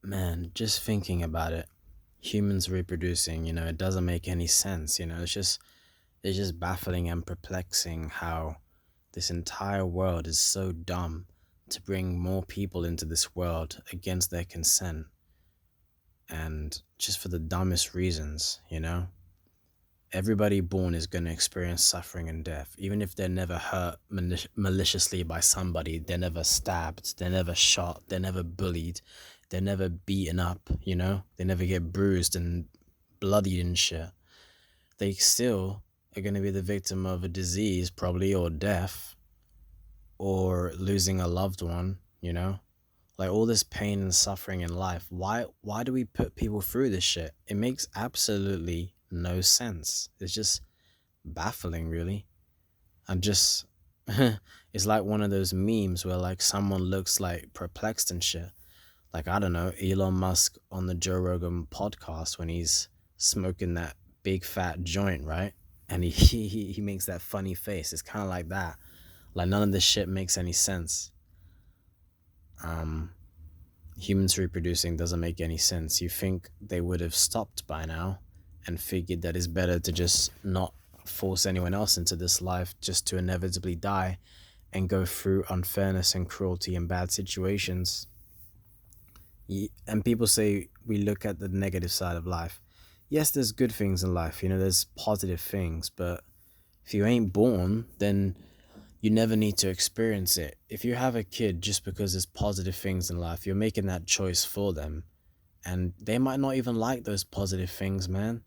Man, just thinking about it, humans reproducing, it doesn't make any sense, it's just baffling and perplexing how this entire world is so dumb to bring more people into this world against their consent and just for the dumbest reasons. Everybody born is going to experience suffering and death, even if they're never hurt maliciously by somebody, they're never stabbed, they're never shot, they're never bullied, they're never beaten up. They never get bruised and bloodied and shit. They still are going to be the victim of a disease, probably, or death, or losing a loved one. Like all this pain and suffering in life. Why do we put people through this shit? It makes absolutely no sense. It's just baffling, really. I'm just it's like one of those memes where like someone looks like perplexed and shit. Like, I don't know, Elon Musk on the Joe Rogan podcast when he's smoking that big fat joint, right? And he makes that funny face. It's kind of like that. Like none of this shit makes any sense. Um Humans reproducing doesn't make any sense. You think they would have stopped by now and figured that it's better to just not force anyone else into this life just to inevitably die and go through unfairness and cruelty and bad situations. And people say we look at the negative side of life. Yes, there's good things in life, there's positive things, but if you ain't born, then you never need to experience it. If you have a kid just because there's positive things in life, you're making that choice for them. And they might not even like those positive things, man.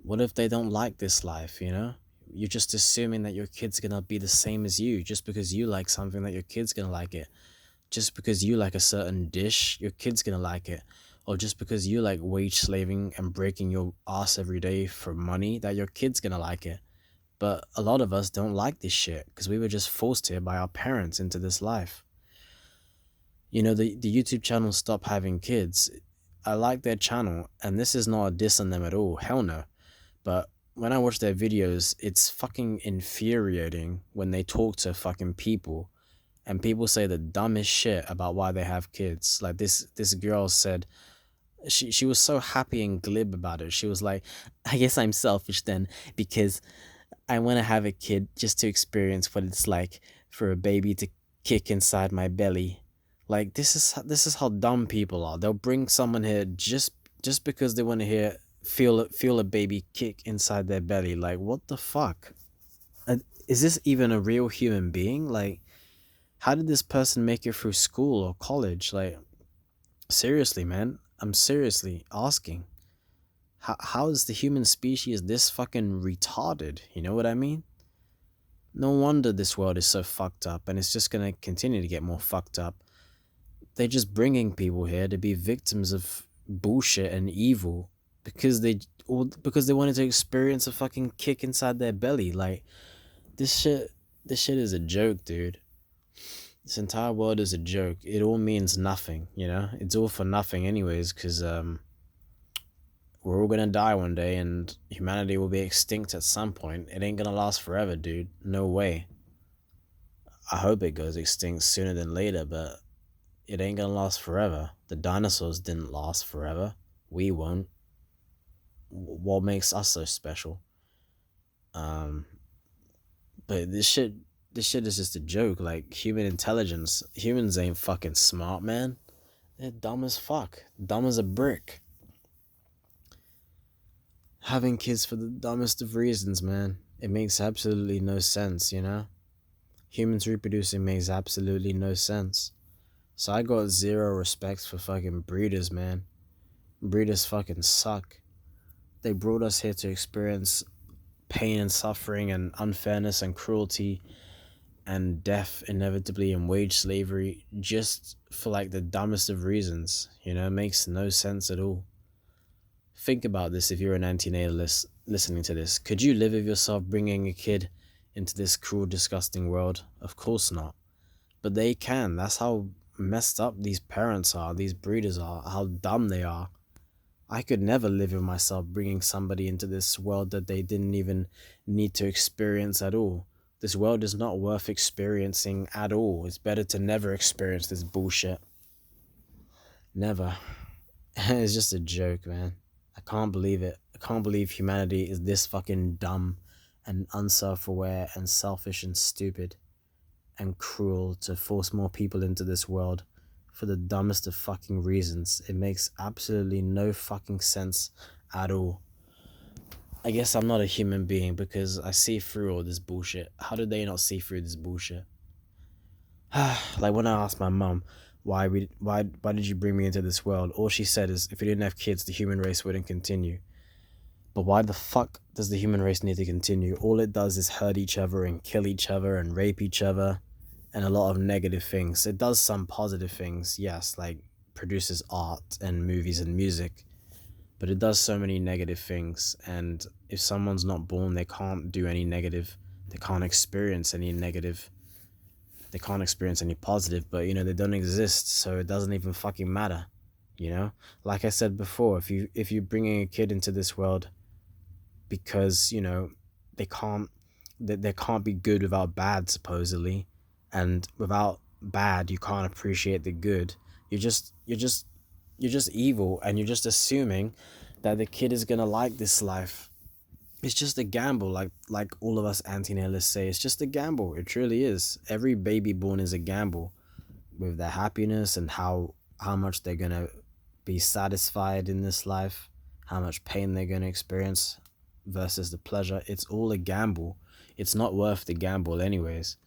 What if they don't like this life? You're just assuming that your kid's gonna be the same as you just because you like something that your kid's gonna like it. Just because you like a certain dish, your kid's gonna like it. Or just because you like wage slaving and breaking your ass every day for money, that your kid's gonna like it. But a lot of us don't like this shit because we were just forced here by our parents into this life. The YouTube channel Stop Having Kids, I like their channel, and this is not a diss on them at all. Hell no. But when I watch their videos, it's fucking infuriating when they talk to fucking people and people say the dumbest shit about why they have kids. Like this girl said she was so happy and glib about it. She was like, I guess I'm selfish then because I want to have a kid just to experience what it's like for a baby to kick inside my belly. Like this is how dumb people are. They'll bring someone here just because they want to feel a baby kick inside their belly. Like what the fuck? Is this even a real human being? Like how did this person make it through school or college? Like seriously, man. I'm seriously asking. How is the human species this fucking retarded? You know what I mean? No wonder this world is so fucked up and it's just gonna continue to get more fucked up. They're just bringing people here to be victims of bullshit and evil because they wanted to experience a fucking kick inside their belly. Like this shit is a joke, dude. This entire world is a joke. It all means nothing. It's all for nothing anyways, because we're all gonna die one day and humanity will be extinct at some point. It ain't gonna last forever, dude. No way. I hope it goes extinct sooner than later, but it ain't gonna last forever. The dinosaurs didn't last forever. We won't. What makes us so special? Um, but this shit is just a joke. Like human intelligence, humans ain't fucking smart, man. They're dumb as fuck. Dumb as a brick. Having kids for the dumbest of reasons, man. It makes absolutely no sense. Humans reproducing makes absolutely no sense. So I got zero respect for fucking breeders, man. Breeders fucking suck. They brought us here to experience pain and suffering and unfairness and cruelty and death inevitably and wage slavery just for like the dumbest of reasons. It makes no sense at all. Think about this if you're an antinatalist listening to this. Could you live with yourself bringing a kid into this cruel, disgusting world? Of course not. But they can. That's how messed up these parents are, these breeders are, how dumb they are. I could never live with myself bringing somebody into this world that they didn't even need to experience at all. This world is not worth experiencing at all. It's better to never experience this bullshit. Never. It's just a joke, man. I can't believe it. I can't believe humanity is this fucking dumb and unself-aware and selfish and stupid and cruel to force more people into this world for the dumbest of fucking reasons. It makes absolutely no fucking sense at all. I guess I'm not a human being because I see through all this bullshit. How did they not see through this bullshit? Like when I asked my mum why did you bring me into this world, all she said is if you didn't have kids the human race wouldn't continue. But why the fuck does the human race need to continue? All it does is hurt each other and kill each other and rape each other and a lot of negative things. It does some positive things, yes, like produces art and movies and music, but it does so many negative things. And if someone's not born, they can't do any negative, they can't experience any negative, they can't experience any positive, but you know, they don't exist, so it doesn't even fucking matter, you know? Like I said before, if you're bringing a kid into this world because, you know, they can't, there can't be good without bad, supposedly, and without bad you can't appreciate the good. You're just evil, and you're just assuming that the kid is gonna like this life. It's just a gamble, like all of us anti-nihilists say. It's just a gamble. It truly is. Every baby born is a gamble with their happiness and how much they're gonna be satisfied in this life, how much pain they're gonna experience versus the pleasure. It's all a gamble. It's not worth the gamble anyways,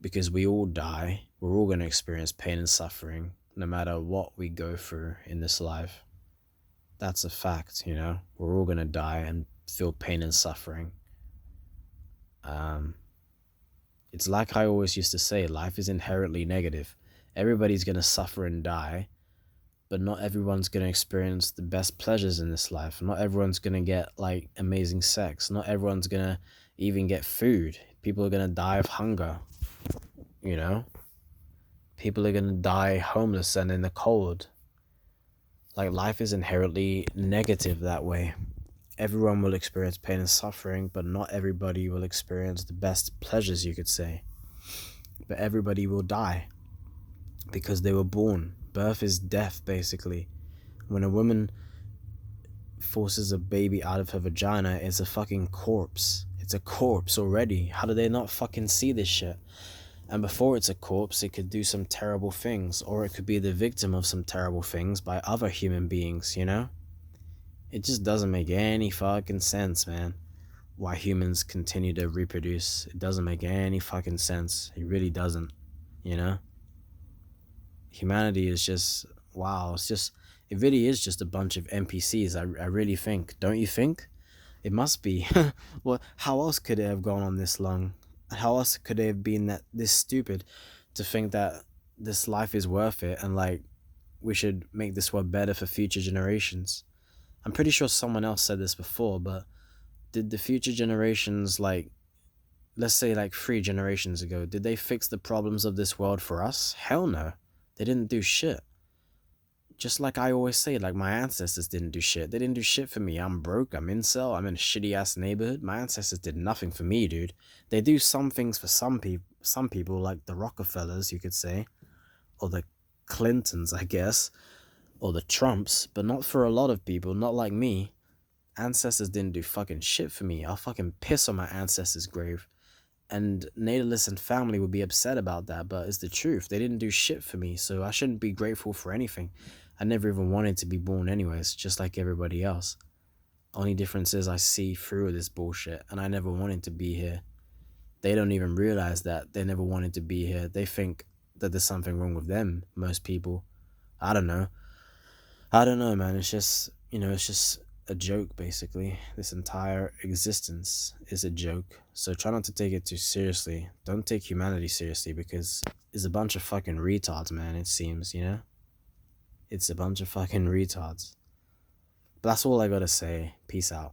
because we all die. We're all gonna experience pain and suffering no matter what we go through in this life. That's a fact, you know. We're all gonna die and feel pain and suffering. Um, it's like I always used to say, life is inherently negative. Everybody's gonna suffer and die, but not everyone's gonna experience the best pleasures in this life. Not everyone's gonna get like amazing sex. Not everyone's gonna even get food. People are gonna die of hunger, you know? People are gonna die homeless and in the cold. Like, life is inherently negative that way. Everyone will experience pain and suffering, but not everybody will experience the best pleasures, you could say. But everybody will die because they were born. Birth is death, basically. When a woman forces a baby out of her vagina, it's a fucking corpse. It's a corpse already. How do they not fucking see this shit? And before it's a corpse, it could do some terrible things, or it could be the victim of some terrible things by other human beings, you know? It just doesn't make any fucking sense, man. Why humans continue to reproduce. It doesn't make any fucking sense. It really doesn't, you know? Humanity is just, wow, it really is just a bunch of NPCs, I really think. Don't you think? It must be. Well, how else could it have gone on this long? How else could it have been that this stupid to think that this life is worth it and like we should make this world better for future generations? I'm pretty sure someone else said this before, but did the future generations, like, let's say like 3 generations ago, did they fix the problems of this world for us? Hell no. They didn't do shit. Just like I always say, like, my ancestors didn't do shit. They didn't do shit for me. I'm broke, I'm incel, I'm in a shitty ass neighborhood. My ancestors did nothing for me, dude. They do some things for some people, like the Rockefellers, you could say, or the Clintons, I guess, or the Trumps, but not for a lot of people, not like me. Ancestors didn't do fucking shit for me. I'll fucking piss on my ancestors' grave. And Natalist and family would be upset about that, but it's the truth. They didn't do shit for me, so I shouldn't be grateful for anything. I never even wanted to be born anyways, just like everybody else. Only difference is I see through this bullshit, and I never wanted to be here. They don't even realize that they never wanted to be here. They think that there's something wrong with them, most people. I don't know. I don't know, man. It's just, you know, it's just a joke, basically. This entire existence is a joke. So try not to take it too seriously. Don't take humanity seriously, because it's a bunch of fucking retards, man, it seems, you know? It's a bunch of fucking retards. But that's all I gotta say. Peace out.